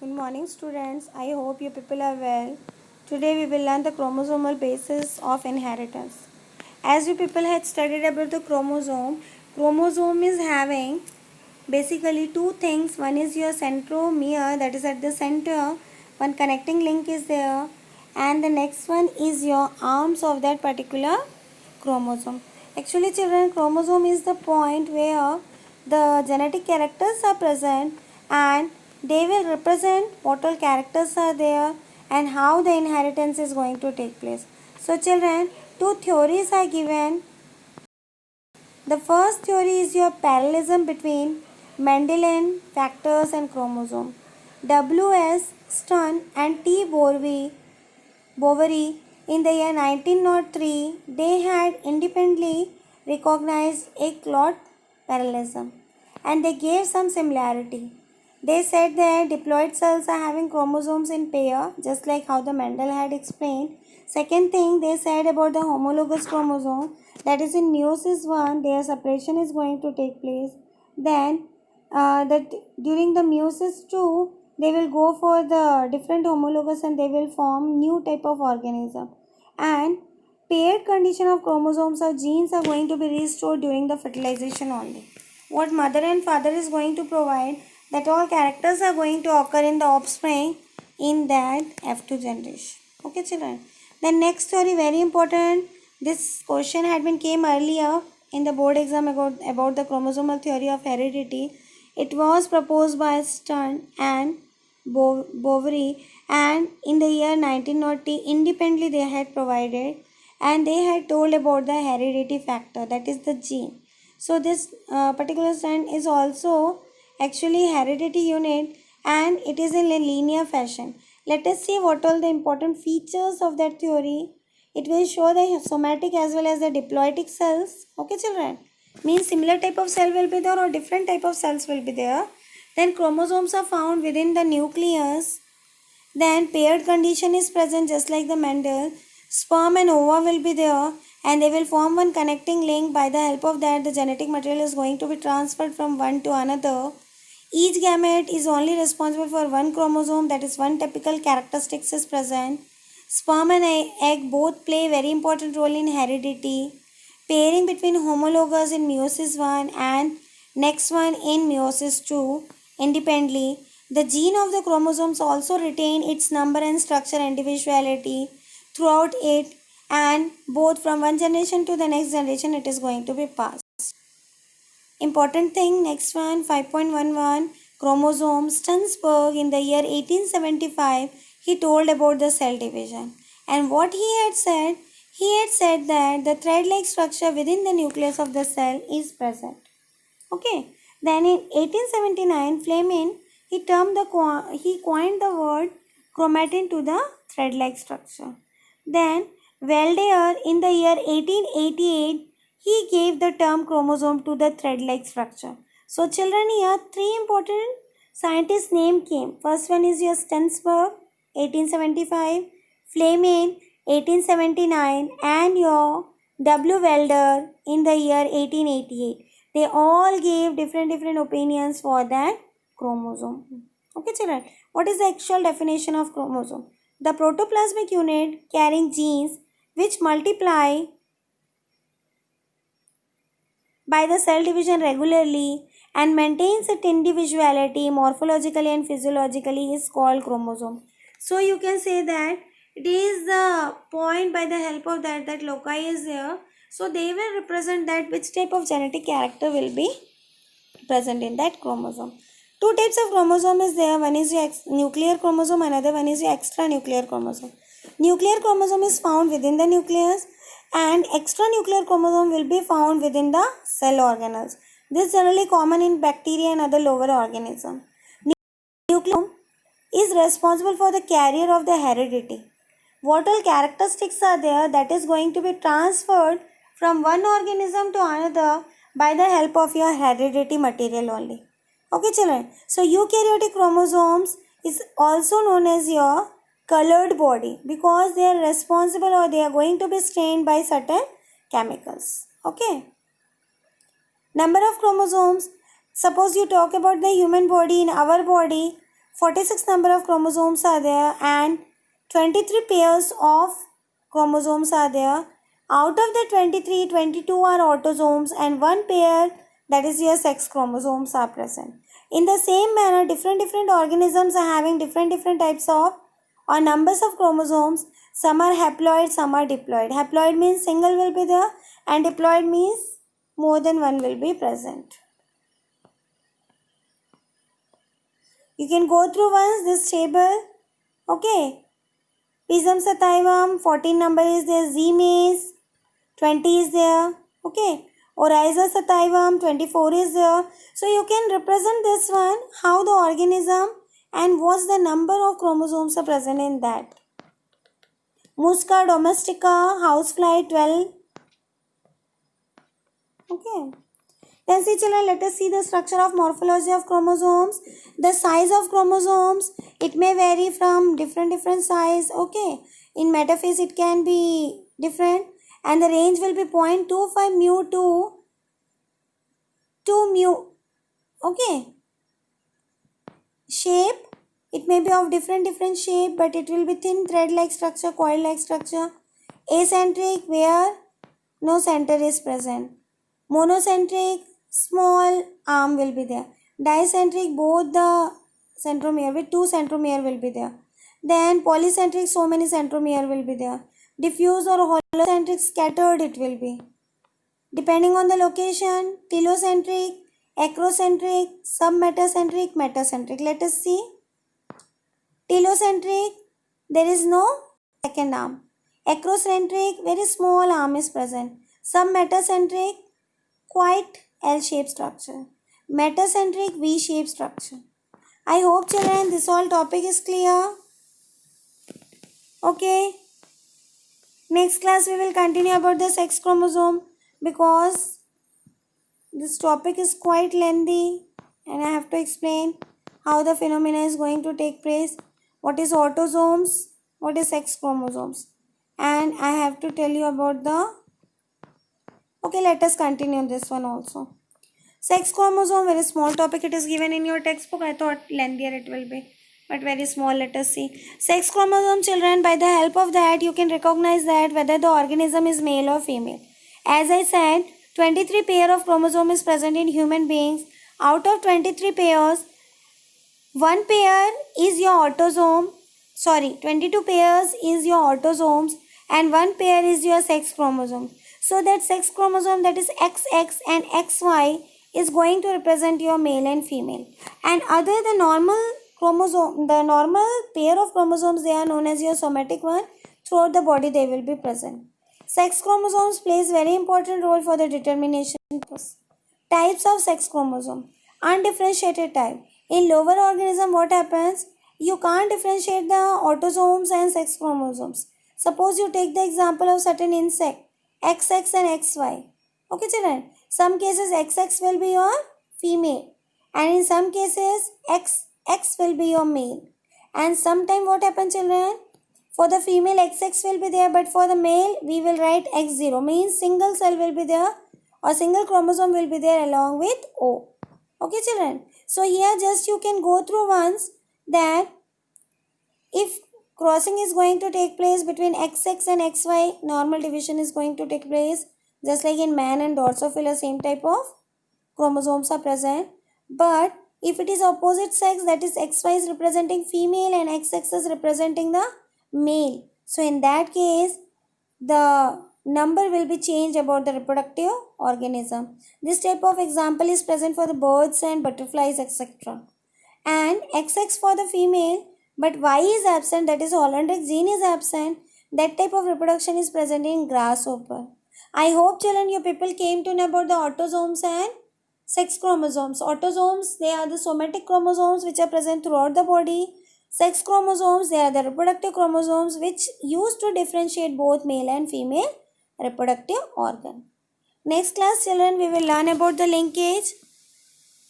Good morning, students. I hope you people are well. Today we will learn the chromosomal basis of inheritance. As you people had studied about the chromosome is having basically two things. One is your centromere, that is at the center. One connecting link is there, and the next one is your arms of that particular chromosome. Actually, children, chromosome is the point where the genetic characters are present, and they will represent what all characters are there and how the inheritance is going to take place. So, children, two theories are given. The first theory is your parallelism between Mendelian factors and chromosome. W.S. Stern and T. Boveri in the year 1903, they had independently recognized a clot parallelism and they gave some similarity. They said that diploid cells are having chromosomes in pair, just like how the Mendel had explained. Second thing they said about the homologous chromosome, that is in meiosis 1, their separation is going to take place. Then that during the meiosis 2, they will go for the different homologous and they will form new type of organism. And paired condition of chromosomes or genes are going to be restored during the fertilization only. What mother and father is going to provide, that all characters are going to occur in the offspring in that F2 generation. Okay, children. The next theory, very important. This question had been came earlier in the board exam about the chromosomal theory of heredity. It was proposed by Stern and Boveri, and in the year 1990 independently they had provided and they had told about the heredity factor, that is the gene. So this particular strand is also actually heredity unit and it is in a linear fashion. Let us see what all the important features of that theory. It will show the somatic as well as the diploidic cells. Okay, children. Means similar type of cell will be there or different type of cells will be there. Then chromosomes are found within the nucleus. Then paired condition is present just like the Mendel. Sperm and ova will be there and they will form one connecting link. By the help of that, the genetic material is going to be transferred from one to another. Each gamete is only responsible for one chromosome, that is one typical characteristics is present. Sperm and egg both play a very important role in heredity. Pairing between homologous in meiosis 1 and next one in meiosis 2 independently. The gene of the chromosomes also retain its number and structure and individuality throughout it, and both from one generation to the next generation it is going to be passed. Important thing, next one, 5.11 chromosome. Stensberg in the year 1875, he told about the cell division. And what he had said that the thread-like structure within the nucleus of the cell is present. Okay. Then in 1879, Fleming, he coined the word chromatin to the thread-like structure. Then Valdeir in the year 1888, he gave the term chromosome to the thread-like structure. So children, here three important scientists' name came. First one is your Stensberg, 1875, Fleming, 1879, and your W. Welder in the year 1888. They all gave different opinions for that chromosome. Okay, children. What is the actual definition of chromosome? The protoplasmic unit carrying genes which multiply by the cell division regularly and maintains its individuality morphologically and physiologically is called chromosome. So you can say that it is the point by the help of that loci is there. So they will represent that which type of genetic character will be present in that chromosome. Two types of chromosome is there. One is your nuclear chromosome, another one is your extranuclear chromosome. Nuclear chromosome is found within the nucleus and extranuclear chromosome will be found within the cell organelles. This is generally common in bacteria and other lower organisms. Nucleus is responsible for the carrier of the heredity. What all characteristics are there that is going to be transferred from one organism to another by the help of your heredity material only. Okay, children. So eukaryotic chromosomes is also known as your colored body because they are responsible or they are going to be stained by certain chemicals. Okay. Number of chromosomes. Suppose you talk about the human body, in our body, 46 number of chromosomes are there and 23 pairs of chromosomes are there. Out of the 23, 22 are autosomes and one pair, that is your sex chromosomes, are present. In the same manner, different organisms are having different types of or numbers of chromosomes. Some are haploid, some are diploid. Haploid means single will be there and diploid means more than one will be present. You can go through once this table. Okay. Pisum sativum, 14 number is there. Z-mase, 20 is there. Okay. Oryza sativum, 24 is there. So you can represent this one, how the organism and what's the number of chromosomes are present in that. Musca domestica, housefly, 12. Okay. Then see children, let us see the structure of morphology of chromosomes. The size of chromosomes, it may vary from different size. Okay. In metaphase it can be different and the range will be 0.25 mu to 2 mu. Okay. Shape, it may be of different shape, but it will be thin thread like structure, coil like structure. Acentric, where no center is present. Monocentric, small arm will be there. Dicentric, both the centromere with 2 centromere will be there. Then polycentric, so many centromere will be there. Diffuse or holocentric, scattered it will be. Depending on the location, telocentric, acrocentric, submetacentric, metacentric. Let us see. Telocentric, there is no second arm. Acrocentric, very small arm is present. Submetacentric, quite L-shaped structure. Metacentric, V-shaped structure. I hope children this whole topic is clear. Okay. Next class we will continue about the sex chromosome because this topic is quite lengthy and I have to explain how the phenomena is going to take place. What is autosomes? What is sex chromosomes? And I have to tell you about the... Okay, let us continue this one also. Sex chromosome, very small topic. It is given in your textbook. I thought lengthier it will be, but very small. Let us see. Sex chromosome, children, by the help of that, you can recognize that whether the organism is male or female. As I said, 23 pair of chromosome is present in human beings. Out of 23 pairs, one pair is your autosome. 22 pairs is your autosomes and one pair is your sex chromosome. So that sex chromosome, that is XX and XY, is going to represent your male and female. And other the normal chromosome, the normal pair of chromosomes, they are known as your somatic one. Throughout the body they will be present. Sex chromosomes plays very important role for the determination. Types of sex chromosome. Undifferentiated type. In lower organism, what happens? You can't differentiate the autosomes and sex chromosomes. Suppose you take the example of certain insect, XX and XY. Okay children, some cases XX will be your female and in some cases XX will be your male. And sometime what happens children? For the female XX will be there, but for the male we will write X0, means single cell will be there or single chromosome will be there along with O. Okay children, so here just you can go through once that if crossing is going to take place between XX and XY, normal division is going to take place. Just like in man and Drosophila, same type of chromosomes are present. But if it is opposite sex, that is XY is representing female and XX is representing the male. So in that case, the number will be changed about the reproductive organism. This type of example is present for the birds and butterflies, etc. And XX for the female, but Y is absent, that is Hollandric gene is absent. That type of reproduction is present in grasshopper. I hope children you people came to know about the autosomes and sex chromosomes. Autosomes, they are the somatic chromosomes which are present throughout the body. Sex chromosomes, they are the reproductive chromosomes which used to differentiate both male and female reproductive organ. Next class children, we will learn about the linkage.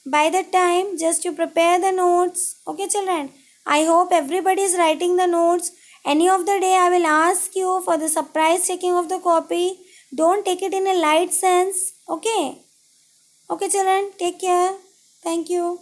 By that time, just you prepare the notes. Okay children, I hope everybody is writing the notes. Any of the day I will ask you for the surprise checking of the copy. Don't take it in a light sense. Okay. Okay children, take care. Thank you.